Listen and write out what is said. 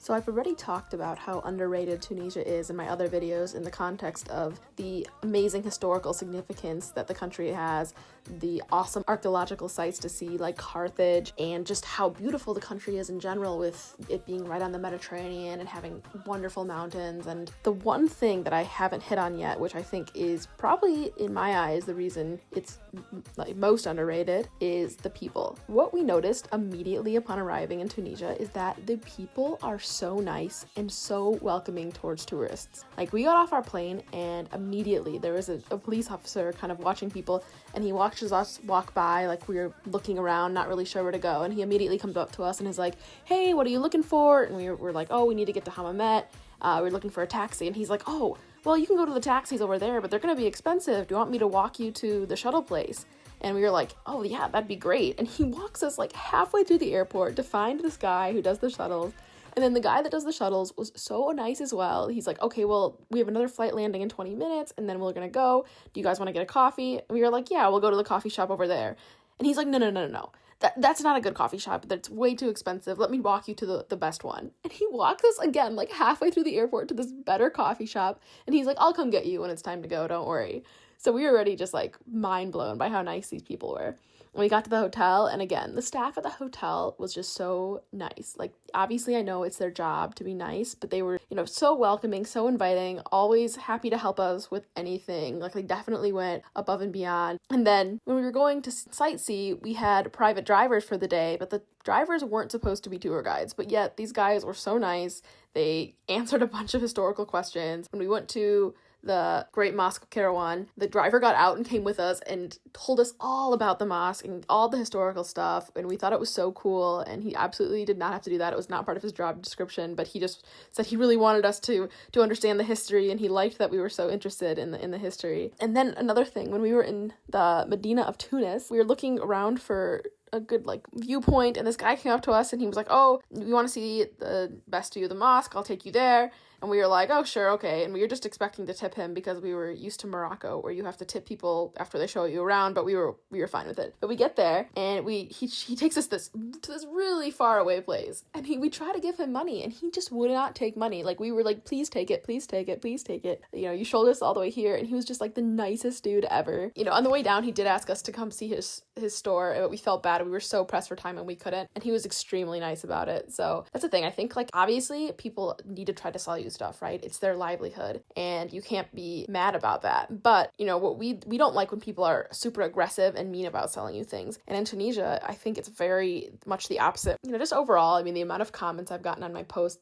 So I've already talked about how underrated Tunisia is in my other videos in the context of the amazing historical significance that the country has, the awesome archaeological sites to see like Carthage, and just how beautiful the country is in general with it being right on the Mediterranean and having wonderful mountains. And the one thing that I haven't hit on yet, which I think is probably in my eyes the reason it's like most underrated, is the people. What we noticed immediately upon arriving in Tunisia is that the people are so nice and so welcoming towards tourists. Like, we got off our plane and immediately there was a police officer kind of watching people, and he watches us walk by like we were looking around, not really sure where to go, and he immediately comes up to us and is like, "Hey, what are you looking for?" And we're like, "Oh, we need to get to Hammamet. We're looking for a taxi." And he's like, "Oh, well, you can go to the taxis over there, but they're gonna be expensive. Do you want me to walk you to the shuttle place?" And we were like, "Oh yeah, that'd be great." And he walks us like halfway through the airport to find this guy who does the shuttles. And then the guy that does the shuttles was so nice as well. He's like, "Okay, well, we have another flight landing in 20 minutes, and then we're gonna go. Do you guys want to get a coffee?" And we were like, "Yeah, we'll go to the coffee shop over there." And he's like, No. That's not a good coffee shop. That's way too expensive. Let me walk you to the best one." And he walked us again, like halfway through the airport to this better coffee shop. And he's like, "I'll come get you when it's time to go. Don't worry." So we were already just like mind blown by how nice these people were. When we got to the hotel, and again, the staff at the hotel was just so nice. Like, obviously I know it's their job to be nice, but they were, so welcoming, so inviting, always happy to help us with anything. Like, they definitely went above and beyond. And then when we were going to sightsee, we had private drivers for the day, but the drivers weren't supposed to be tour guides, but yet these guys were so nice. They answered a bunch of historical questions. When we went to the Great Mosque of Kairouan, the driver got out and came with us and told us all about the mosque and all the historical stuff, and we thought it was so cool. And he absolutely did not have to do that. It was not part of his job description, but he just said he really wanted us to understand the history, and he liked that we were so interested in the history. And then another thing, when we were in the Medina of Tunis, we were looking around for a good viewpoint, and this guy came up to us and he was like, "Oh, you want to see the best view of the mosque? I'll take you there." And we were like, "Oh, sure, okay." And we were just expecting to tip him because we were used to Morocco where you have to tip people after they show you around, but we were fine with it. But we get there and he takes us to this really far away place, and we try to give him money and he just would not take money. Like, we were like, "Please take it, please take it, please take it. You showed us all the way here." And he was just like the nicest dude ever. On the way down, he did ask us to come see his store, but we felt bad. We were so pressed for time and we couldn't, and he was extremely nice about it. So that's the thing. I think obviously people need to try to sell you stuff, right? It's their livelihood and you can't be mad about that. But what we don't like when people are super aggressive and mean about selling you things. And in Tunisia, I think it's very much the opposite. Just overall, I mean, the amount of comments I've gotten on my posts